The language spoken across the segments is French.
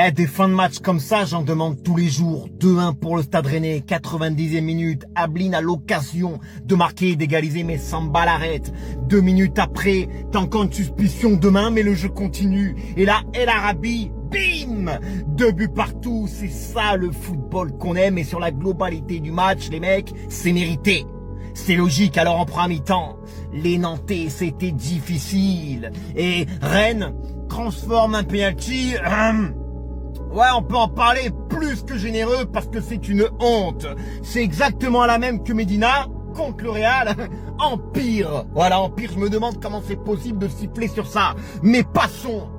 Eh, des fins de match comme ça, j'en demande tous les jours. 2-1 pour le Stade Rennais, 90e minute. Ablin a l'occasion de marquer et d'égaliser, mais Samba l'arrête. 2 minutes après, t'as encore une suspicion de main, mais le jeu continue. Et là, El Arabi, bim, 2 buts partout. C'est ça le football qu'on aime. Et sur la globalité du match, les mecs, c'est mérité. C'est logique, alors en première mi-temps, les Nantais, c'était difficile. Et Rennes transforme un penalty... Ouais, on peut en parler plus que généreux parce que c'est une honte. C'est exactement la même que Medina contre le Real. En pire. Voilà, en pire, je me demande comment c'est possible de siffler sur ça. Mais passons.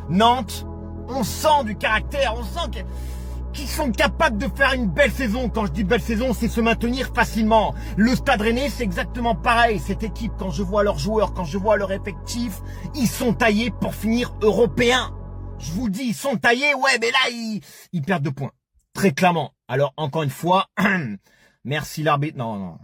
Nantes, on sent du caractère, on sent qu'ils sont capables de faire une belle saison. Quand je dis belle saison, c'est se maintenir facilement. Le Stade Rennais, c'est exactement pareil. Cette équipe, quand je vois leurs joueurs, quand je vois leur effectif, ils sont taillés pour finir européens. Je vous dis, ils sont taillés, ouais, mais là, ils perdent 2 points. Très clairement. Alors, encore une fois, merci l'arbitre. Non.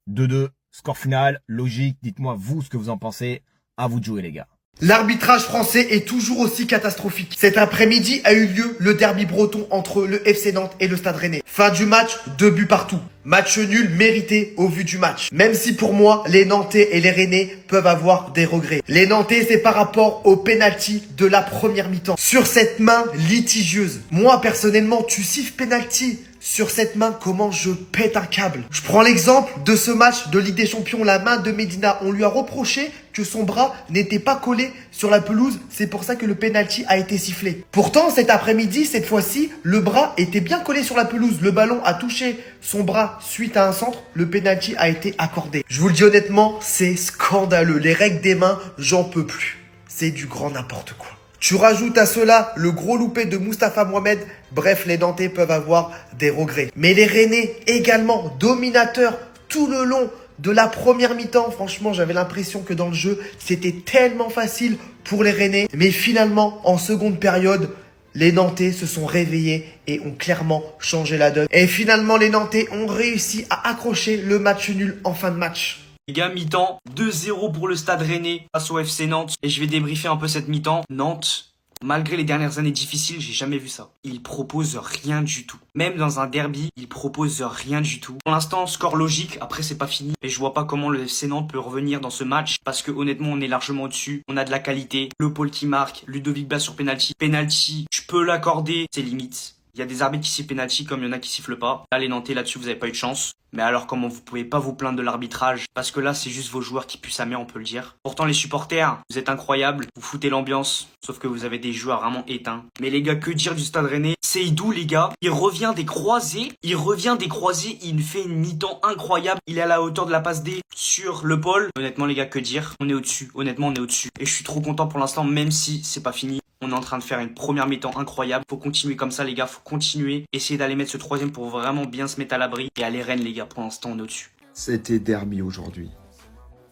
2-2, score final, logique. Dites-moi, vous, ce que vous en pensez. À vous de jouer, les gars. L'arbitrage français est toujours aussi catastrophique. Cet après-midi a eu lieu le derby breton entre le FC Nantes et le Stade Rennais. Fin du match, 2 buts partout. Match nul mérité au vu du match. Même si pour moi, les Nantais et les Rennais peuvent avoir des regrets. Les Nantais, c'est par rapport au penalty de la première mi-temps. Sur cette main litigieuse. Moi, personnellement, tu siffles penalty. Sur cette main, comment je pète un câble. Je prends l'exemple de ce match de Ligue des Champions, la main de Medina. On lui a reproché que son bras n'était pas collé sur la pelouse. C'est pour ça que le penalty a été sifflé. Pourtant, cet après-midi, cette fois-ci, le bras était bien collé sur la pelouse. Le ballon a touché son bras suite à un centre. Le penalty a été accordé. Je vous le dis honnêtement, c'est scandaleux. Les règles des mains, j'en peux plus. C'est du grand n'importe quoi. Tu rajoutes à cela le gros loupé de Moustapha Mohamed. Bref, les Nantais peuvent avoir des regrets. Mais les Rennais également dominateurs tout le long de la première mi-temps. Franchement, j'avais l'impression que dans le jeu, c'était tellement facile pour les Rennais. Mais finalement, en seconde période, les Nantais se sont réveillés et ont clairement changé la donne. Et finalement, les Nantais ont réussi à accrocher le match nul en fin de match. Les gars, mi-temps, 2-0 pour le Stade Rennais face au FC Nantes. Et je vais débriefer un peu cette mi-temps. Nantes, malgré les dernières années difficiles, j'ai jamais vu ça. Ils proposent rien du tout. Même dans un derby, ils proposent rien du tout. Pour l'instant, score logique. Après, c'est pas fini. Et je vois pas comment le FC Nantes peut revenir dans ce match. Parce que honnêtement, on est largement au-dessus. On a de la qualité. Le Paul qui marque. Ludovic Blas sur penalty. Penalty, je peux l'accorder. C'est limite. Il y a des arbitres qui sifflent penalty comme il y en a qui sifflent pas. Là, les Nantais, là-dessus, vous avez pas eu de chance. Mais alors, comment vous pouvez pas vous plaindre de l'arbitrage? Parce que là, c'est juste vos joueurs qui puent sa mère, on peut le dire. Pourtant, les supporters, vous êtes incroyables. Vous foutez l'ambiance. Sauf que vous avez des joueurs vraiment éteints. Mais les gars, que dire du Stade Rennais? Seydou, les gars, il revient des croisés. Il fait une mi-temps incroyable. Il est à la hauteur de la passe D sur le pôle. Honnêtement, les gars, que dire? On est au-dessus. Honnêtement, on est au-dessus. Et je suis trop content pour l'instant, même si c'est pas fini. On est en train de faire une première mi-temps incroyable. Faut continuer comme ça, les gars. Faut continuer. Essayer d'aller mettre ce troisième pour vraiment bien se mettre à l'abri. Et aller Rennes, les gars. Pour l'instant, on est au-dessus. C'était derby aujourd'hui.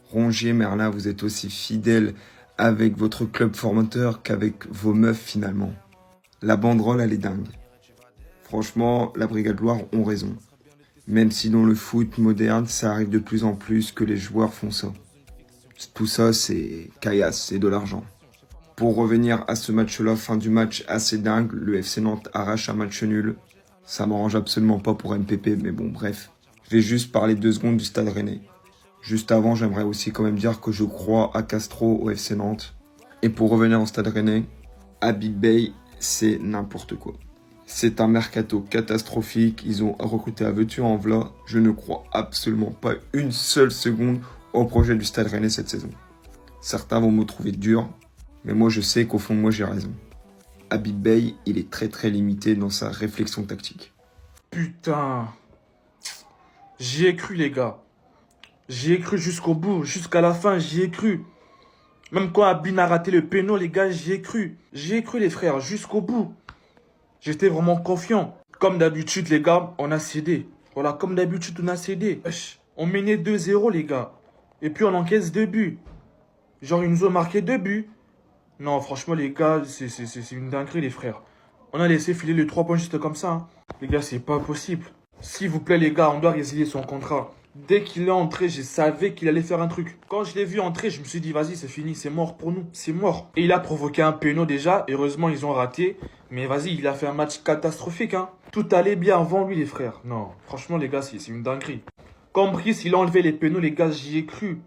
Rongier, Merlin, vous êtes aussi fidèles avec votre club formateur qu'avec vos meufs finalement. La banderole, elle est dingue. Franchement, la Brigade Loire ont raison. Même si dans le foot moderne, ça arrive de plus en plus que les joueurs font ça. Tout ça, c'est caillasse, c'est de l'argent. Pour revenir à ce match-là, fin du match assez dingue, le FC Nantes arrache un match nul. Ça m'arrange absolument pas pour MPP, mais bon, bref. Je vais juste parler 2 secondes du Stade Rennais. Juste avant, j'aimerais aussi quand même dire que je crois à Castro au FC Nantes. Et pour revenir au Stade Rennais, Habib Beye, c'est n'importe quoi. C'est un mercato catastrophique, ils ont recruté à veux-tu en v'là. Je ne crois absolument pas une seule seconde au projet du Stade Rennais cette saison. Certains vont me trouver dur, mais moi je sais qu'au fond de moi j'ai raison. Habib Beye, il est très très limité dans sa réflexion tactique. Putain. J'y ai cru, les gars. J'y ai cru jusqu'au bout, jusqu'à la fin, j'y ai cru. Même quand Abin a raté le péno, les gars, j'y ai cru. J'y ai cru, les frères, jusqu'au bout. J'étais vraiment confiant. Comme d'habitude, les gars, on a cédé. Voilà, comme d'habitude, on a cédé. On menait 2-0, les gars. Et puis on encaisse 2 buts. Genre, ils nous ont marqué 2 buts. Non, franchement, les gars, c'est une dinguerie, les frères. On a laissé filer les 3 points juste comme ça. Hein. Les gars, c'est pas possible. S'il vous plaît, les gars, on doit résilier son contrat. Dès qu'il est entré, je savais qu'il allait faire un truc. Quand je l'ai vu entrer, je me suis dit, vas-y, c'est fini, c'est mort pour nous, c'est mort. Et il a provoqué un péno déjà. Heureusement, ils ont raté. Mais vas-y, il a fait un match catastrophique, hein. Tout allait bien avant lui, les frères. Non, franchement, les gars, c'est une dinguerie. Quand Brice, il a enlevé les pénaux, les gars, j'y ai cru.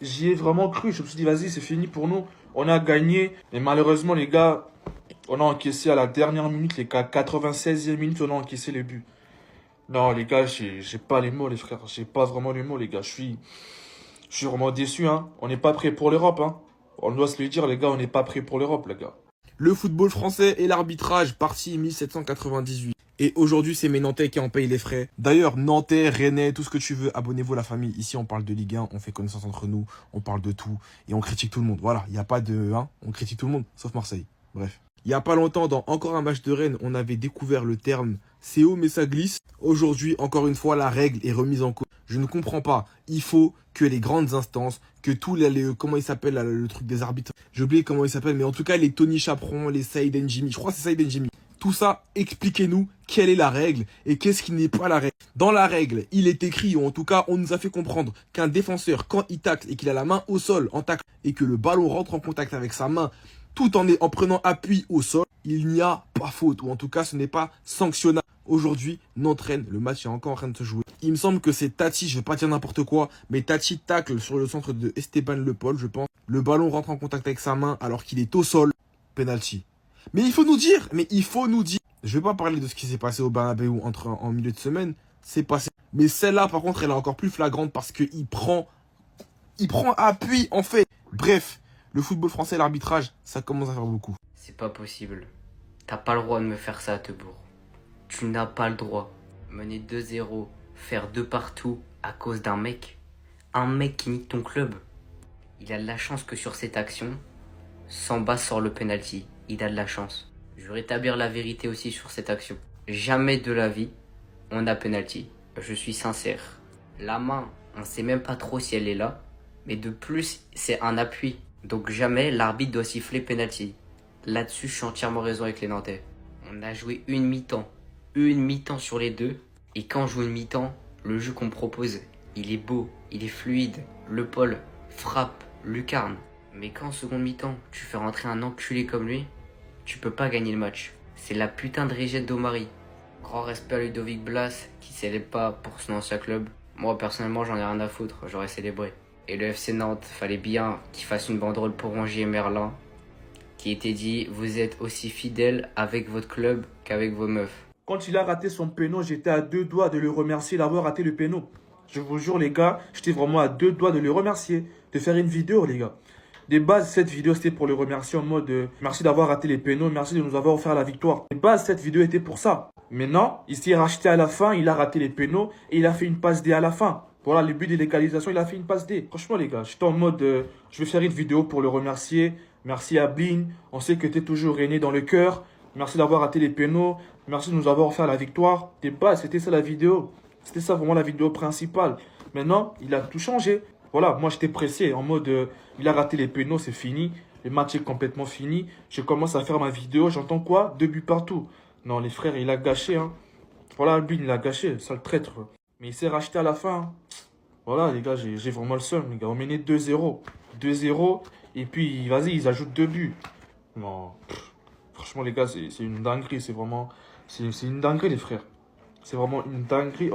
J'y ai vraiment cru. Je me suis dit, vas-y, c'est fini pour nous. On a gagné. Mais malheureusement, les gars, on a encaissé à la dernière minute, les gars. 96e minute, on a encaissé les buts. Non, les gars, j'ai pas les mots, les frères. J'ai pas vraiment les mots, les gars. Je suis vraiment déçu, hein. On n'est pas prêt pour l'Europe, hein. On doit se le dire, les gars, on n'est pas prêt pour l'Europe, les gars. Le football français et l'arbitrage, parti 1798. Et aujourd'hui, c'est mes Nantais qui en payent les frais. D'ailleurs, Nantais, Rennais, tout ce que tu veux, abonnez-vous à la famille. Ici, on parle de Ligue 1, on fait connaissance entre nous, on parle de tout et on critique tout le monde. Voilà, il n'y a pas de... Hein, on critique tout le monde, sauf Marseille. Bref. Il n'y a pas longtemps, dans encore un match de Rennes, on avait découvert le terme « c'est haut mais ça glisse ». Aujourd'hui, encore une fois, la règle est remise en cause. Je ne comprends pas. Il faut que les grandes instances, que tous les comment il s'appelle le truc des arbitres, j'ai oublié comment il s'appelle, mais en tout cas les Tony Chaperon, les Saïd Njimi, je crois que c'est Saïd Njimi. Tout ça, expliquez-nous quelle est la règle et qu'est-ce qui n'est pas la règle. Dans la règle, il est écrit, ou en tout cas on nous a fait comprendre qu'un défenseur, quand il tacle et qu'il a la main au sol en tacle et que le ballon rentre en contact avec sa main tout en prenant appui au sol, il n'y a pas faute, ou en tout cas ce n'est pas sanctionnable. Aujourd'hui, Nantes-Rennes, le match est encore en train de se jouer. Il me semble que c'est Tati, je vais pas dire n'importe quoi, mais Tati tacle sur le centre de Esteban Le Paul, je pense. Le ballon rentre en contact avec sa main alors qu'il est au sol. Penalty. Mais il faut nous dire, Je vais pas parler de ce qui s'est passé au Bernabéu en milieu de semaine, c'est passé. Mais celle-là, par contre, elle est encore plus flagrante parce qu'il prend appui, en fait. Bref, le football français et l'arbitrage, ça commence à faire beaucoup. C'est pas possible. T'as pas le droit de me faire ça à Tebourg. Tu n'as pas le droit. Mener 2-0, faire 2 partout à cause d'un mec. Un mec qui nique ton club. Il a de la chance que sur cette action, Samba sort le penalty. Il a de la chance. Je veux rétablir la vérité aussi sur cette action. Jamais de la vie, on a penalty. Je suis sincère. La main, on sait même pas trop si elle est là. Mais de plus, c'est un appui. Donc jamais l'arbitre doit siffler penalty. Là-dessus, je suis entièrement raison avec les Nantais. On a joué une mi-temps. Une mi-temps sur les deux. Et quand on joue une mi-temps, le jeu qu'on me propose, il est beau, il est fluide. Le Paul frappe, lucarne. Mais quand en seconde mi-temps, tu fais rentrer un enculé comme lui, tu peux pas gagner le match. C'est la putain de Rigette d'Omari. Grand respect à Ludovic Blas, qui célèbre pas pour son ancien club. Moi, personnellement, j'en ai rien à foutre, j'aurais célébré. Et le FC Nantes, fallait bien qu'il fasse une banderole pour Rongier et Merlin, qui était dit, vous êtes aussi fidèles avec votre club qu'avec vos meufs. Quand il a raté son péno, j'étais à 2 doigts de le remercier d'avoir raté le péno. Je vous jure, les gars, j'étais vraiment à 2 doigts de le remercier, de faire une vidéo, les gars. De base, cette vidéo, c'était pour le remercier en mode merci d'avoir raté les pénaux, merci de nous avoir offert la victoire. De base, cette vidéo était pour ça. Mais non, il s'est racheté à la fin, il a raté les pénaux et il a fait une passe D à la fin. Voilà, le but de l'égalisation, il a fait une passe D. Franchement, les gars, j'étais en mode je vais faire une vidéo pour le remercier. Merci à Blin, on sait que tu es toujours René dans le cœur. Merci d'avoir raté les pénaux, merci de nous avoir offert la victoire. De base, c'était ça la vidéo. C'était ça vraiment la vidéo principale. Maintenant, il a tout changé. Voilà, moi j'étais pressé en mode il a raté les pénaux, c'est fini. Le match est complètement fini. Je commence à faire ma vidéo, j'entends quoi? 2 buts partout. Non, les frères, il a gâché. Hein. Voilà, Albin, il a gâché, sale traître. Mais il s'est racheté à la fin. Hein. Voilà, les gars, j'ai vraiment le seum, les gars. On menait 2-0. 2-0, et puis, vas-y, ils ajoutent 2 buts. Non, franchement, les gars, c'est une dinguerie. C'est vraiment... C'est une dinguerie, les frères. C'est vraiment une dinguerie.